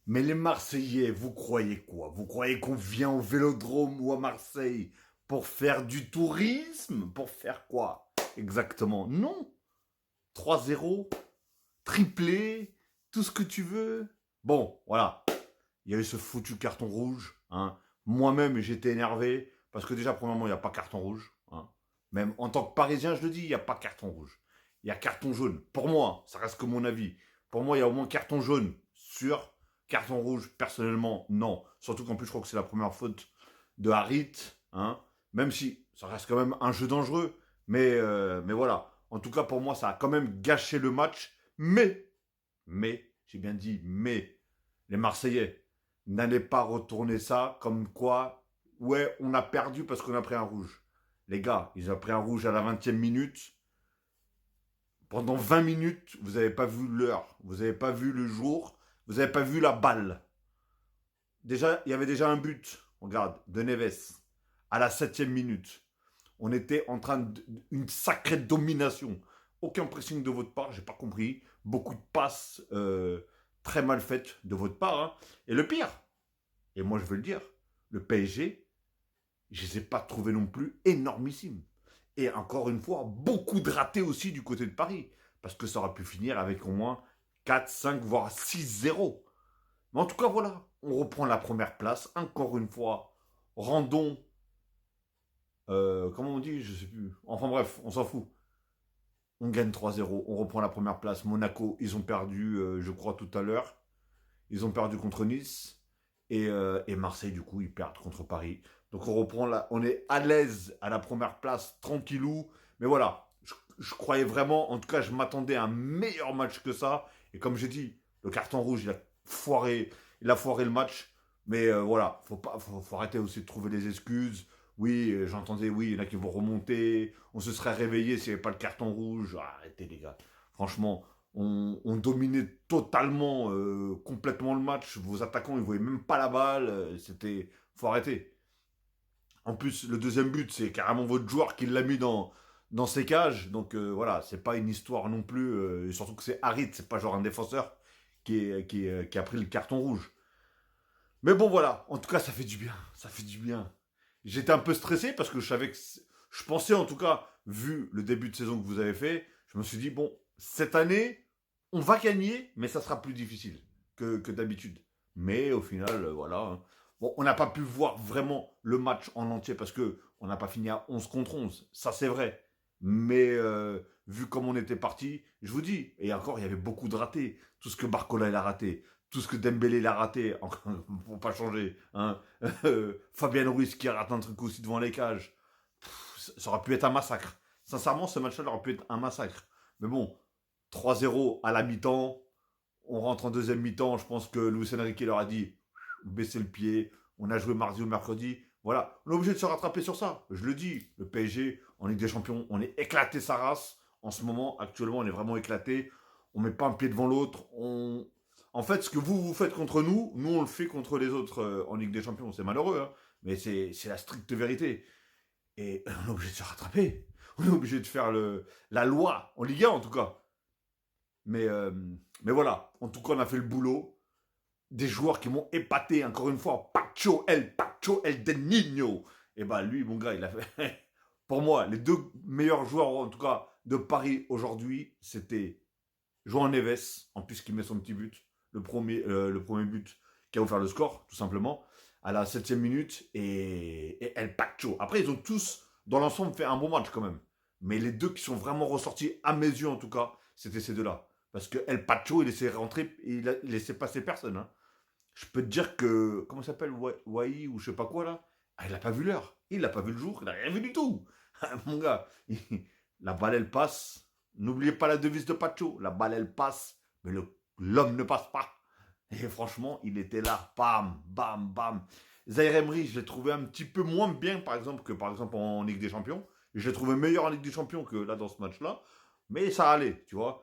Mais les Marseillais, vous croyez quoi? Vous croyez qu'on vient au Vélodrome ou à Marseille pour faire du tourisme? Pour faire quoi? Exactement. Non. 3-0, triplé, tout ce que tu veux. Bon, voilà. Il y a eu ce foutu carton rouge. Hein. Moi-même, j'étais énervé parce que déjà, premièrement, il n'y a pas carton rouge. Hein. Même en tant que Parisien, je le dis, il n'y a pas carton rouge. Il y a carton jaune. Pour moi, ça reste que mon avis. Pour moi, il y a au moins carton jaune sur carton rouge. Personnellement, non. Surtout qu'en plus, je crois que c'est la première faute de Harit. Hein. Même si ça reste quand même un jeu dangereux. Mais voilà. En tout cas, pour moi, ça a quand même gâché le match. J'ai bien dit, mais les Marseillais, n'allez pas retourner ça comme quoi, ouais, on a perdu parce qu'on a pris un rouge. Les gars, ils ont pris un rouge à la 20e minute. Pendant 20 minutes, vous n'avez pas vu l'heure, vous n'avez pas vu le jour, vous n'avez pas vu la balle. Déjà, il y avait déjà un but, regarde, de Neves, à la 7e minute. On était en train d'une sacrée domination. Aucun pressing de votre part, j'ai pas compris. Beaucoup de passes très mal faites de votre part. Hein. Et le pire, et moi je veux le dire, le PSG, je ne les ai pas trouvés non plus énormissimes. Et encore une fois, beaucoup de ratés aussi du côté de Paris. Parce que ça aurait pu finir avec au moins 4, 5, voire 6-0. Mais en tout cas, voilà, on reprend la première place. Encore une fois, rendons, comment on dit, je sais plus. Enfin bref, on s'en fout. On gagne 3-0, on reprend la première place. Monaco, ils ont perdu, je crois, tout à l'heure. Ils ont perdu contre Nice. Et Marseille, du coup, ils perdent contre Paris. Donc on reprend là, on est à l'aise à la première place, tranquillou. Mais voilà, je croyais vraiment, en tout cas, je m'attendais à un meilleur match que ça. Et comme j'ai dit, le carton rouge, il a foiré le match. Mais voilà, faut arrêter aussi de trouver des excuses. Oui, j'entendais, oui, il y en a qui vont remonter. On se serait réveillé s'il n'y avait pas le carton rouge. Ah, arrêtez les gars. Franchement, on dominait totalement, complètement le match. Vos attaquants, ils voyaient même pas la balle. C'était, faut arrêter. En plus, le deuxième but, c'est carrément votre joueur qui l'a mis dans ses cages. Donc voilà, c'est pas une histoire non plus. Et surtout que c'est Harit, c'est pas genre un défenseur qui a pris le carton rouge. Mais bon, voilà. En tout cas, ça fait du bien. Ça fait du bien. J'étais un peu stressé parce que je savais que. Je pensais en tout cas, vu le début de saison que vous avez fait, je me suis dit, bon, cette année, on va gagner, mais ça sera plus difficile que d'habitude. Mais au final, voilà. Hein. Bon, on n'a pas pu voir vraiment le match en entier parce que on n'a pas fini à 11 contre 11. Ça, c'est vrai. Mais vu comme on était parti, je vous dis, et encore, il y avait beaucoup de ratés. Tout ce que Barcola il a raté, tout ce que Dembélé l'a raté, pour pas changer. Hein. Fabien Ruiz qui a raté un truc aussi devant les cages. Ça aurait pu être un massacre. Sincèrement, ce match-là aurait pu être un massacre. Mais bon, 3-0 à la mi-temps. On rentre en deuxième mi-temps. Je pense que Luis Enrique leur a dit baissez le pied. On a joué mardi ou mercredi. Voilà, on est obligé de se rattraper sur ça. Je le dis, le PSG en Ligue des Champions, on est éclaté sa race. En ce moment, actuellement, on est vraiment éclaté. On met pas un pied devant l'autre. En fait, ce que vous faites contre nous, nous on le fait contre les autres en Ligue des Champions. C'est malheureux, hein, mais c'est la stricte vérité. Et on est obligé de se rattraper. On est obligé de faire la loi, en Ligue 1 en tout cas. Mais, euh, mais voilà, en tout cas, on a fait le boulot. Des joueurs qui m'ont épaté, encore une fois. Pacho El Del Nino. Et bah lui, mon gars, il a fait. Pour moi, les deux meilleurs joueurs, en tout cas, de Paris aujourd'hui, c'était João Neves, en plus qui met son petit but. Le premier but qui a offert le score, tout simplement, à la 7e minute. Et El Pacho. Après, ils ont tous, dans l'ensemble, fait un bon match quand même. Mais les deux qui sont vraiment ressortis, à mes yeux en tout cas, c'était ces deux-là. Parce que El Pacho, il laissait rentrer, il laissait passer personne. Hein. Je peux te dire que, comment ça s'appelle, Wai ou je sais pas quoi là, ah, il a pas vu l'heure, il a pas vu le jour, il a rien vu du tout. Mon gars, la balle elle passe. N'oubliez pas la devise de Pacho, la balle elle passe, mais l'homme ne passe pas. Et franchement, il était là, bam, bam, bam. Zaire Emery, je l'ai trouvé un petit peu moins bien, par exemple, que par exemple en Ligue des Champions. Je l'ai trouvé meilleur en Ligue des Champions que là dans ce match-là. Mais ça allait, tu vois.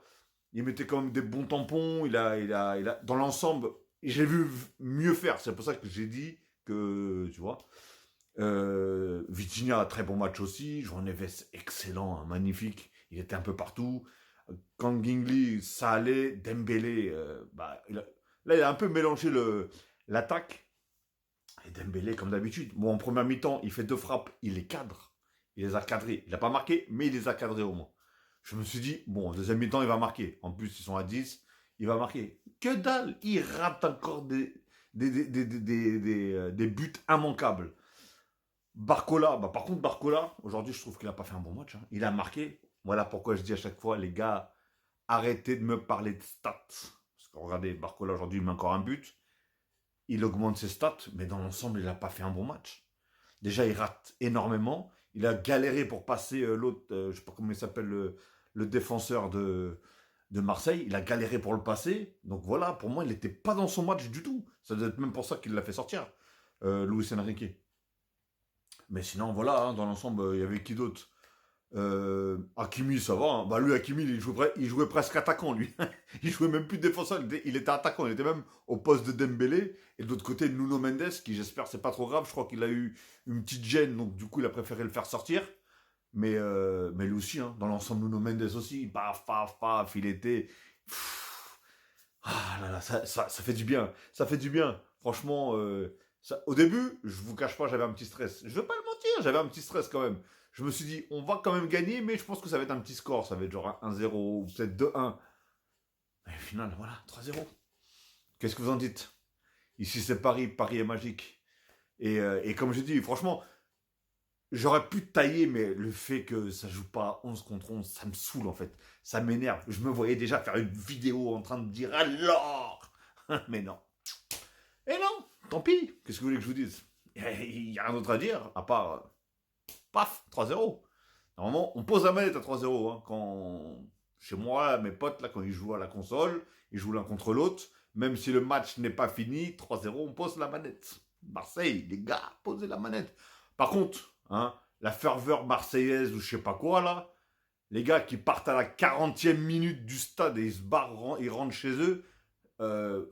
Il mettait quand même des bons tampons. Dans l'ensemble, j'ai vu mieux faire. C'est pour ça que j'ai dit que, tu vois. Vitinha, très bon match aussi. João Neves, excellent, hein, magnifique. Il était un peu partout. Kangingli, ça allait. Dembélé, Là, il a un peu mélangé l'attaque. Et Dembélé, comme d'habitude. Bon, en première mi-temps, il fait 2 frappes, il les cadre. Il les a cadrés. Il n'a pas marqué, mais il les a cadrés au moins. Je me suis dit, bon, en deuxième mi-temps, il va marquer. En plus, ils sont à 10, il va marquer. Que dalle! Il rate encore des buts immanquables. Barcola, bah par contre, Barcola, aujourd'hui, je trouve qu'il n'a pas fait un bon match, hein. Il a marqué. Voilà pourquoi je dis à chaque fois, les gars, arrêtez de me parler de stats. Parce que regardez, Barcola, aujourd'hui, il met encore un but. Il augmente ses stats, mais dans l'ensemble, il n'a pas fait un bon match. Déjà, il rate énormément. Il a galéré pour passer l'autre, je ne sais pas comment il s'appelle, le défenseur de Marseille. Il a galéré pour le passer. Donc voilà, pour moi, il n'était pas dans son match du tout. Ça doit être même pour ça qu'il l'a fait sortir, Luis Enrique. Mais sinon, voilà, hein, dans l'ensemble, il y avait qui d'autre? Hakimi, ça va, hein. Bah lui, Hakimi, il jouait presque attaquant, lui. Il jouait même plus défenseur, il était attaquant. Il était même au poste de Dembélé. Et de l'autre côté, Nuno Mendes, qui j'espère c'est pas trop grave. Je crois qu'il a eu une petite gêne, donc du coup, il a préféré le faire sortir. Mais lui aussi, hein, dans l'ensemble, Nuno Mendes aussi, paf, paf, paf, il était... Ah là là, ça fait du bien. Ça fait du bien. Franchement, au début, je vous cache pas, j'avais un petit stress. Je vais pas le mentir, j'avais un petit stress quand même. Je me suis dit, on va quand même gagner, mais je pense que ça va être un petit score. Ça va être genre 1-0 ou peut-être 2-1. Mais au final, voilà, 3-0. Qu'est-ce que vous en dites? Ici, c'est Paris. Paris est magique. Et comme je dis, franchement, j'aurais pu tailler, mais le fait que ça joue pas 11 contre 11, ça me saoule en fait. Ça m'énerve. Je me voyais déjà faire une vidéo en train de dire alors. Mais non. Et non, tant pis. Qu'est-ce que vous voulez que je vous dise? Il n'y a rien d'autre à dire, à part, paf, 3-0. Normalement, on pose la manette à 3-0. Hein, quand, chez moi, mes potes, là, quand ils jouent à la console, ils jouent l'un contre l'autre. Même si le match n'est pas fini, 3-0, on pose la manette. Marseille, les gars, posez la manette. Par contre, hein, la ferveur marseillaise ou je sais pas quoi, là, les gars qui partent à la 40e minute du stade et ils se barrent, ils rentrent chez eux,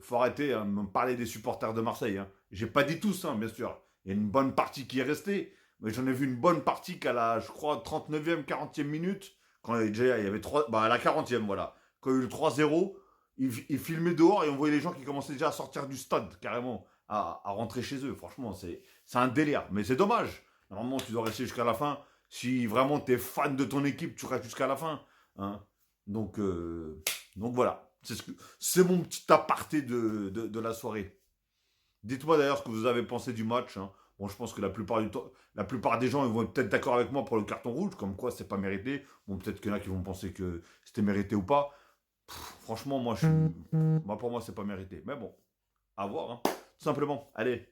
faut arrêter hein, de me parler des supporters de Marseille. Hein. J'ai pas dit tous, hein, bien sûr. Il y a une bonne partie qui est restée. Mais j'en ai vu une bonne partie qu'à la, je crois, 39e, 40e minute, quand déjà il y avait 3, bah à la 40e, voilà. Quand il y a eu le 3-0, ils filmaient dehors et on voyait les gens qui commençaient déjà à sortir du stade, carrément, à rentrer chez eux. Franchement, c'est un délire. Mais c'est dommage. Normalement, tu dois rester jusqu'à la fin. Si vraiment tu es fan de ton équipe, tu restes jusqu'à la fin. Hein. Donc voilà. C'est mon petit aparté de la soirée. Dites-moi d'ailleurs ce que vous avez pensé du match. Hein. Bon, je pense que la plupart des gens ils vont être peut-être d'accord avec moi pour le carton rouge, comme quoi c'est pas mérité. Bon, peut-être qu'il y en a qui vont penser que c'était mérité ou pas. Franchement, moi pour moi, c'est pas mérité. Mais bon, à voir. Hein. Tout simplement. Allez,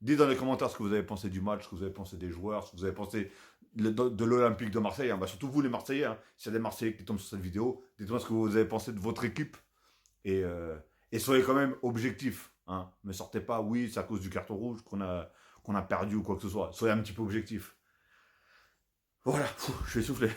dites dans les commentaires ce que vous avez pensé du match, ce que vous avez pensé des joueurs, ce que vous avez pensé de l'Olympique de Marseille. Hein. Bah, surtout vous, les Marseillais. Hein. S'il y a des Marseillais qui tombent sur cette vidéo, dites-moi ce que vous avez pensé de votre équipe. Et, euh, et soyez quand même objectifs. Hein. Ne sortez pas, oui, c'est à cause du carton rouge qu'on a perdu ou quoi que ce soit. Soyez un petit peu objectif. Voilà, je vais souffler.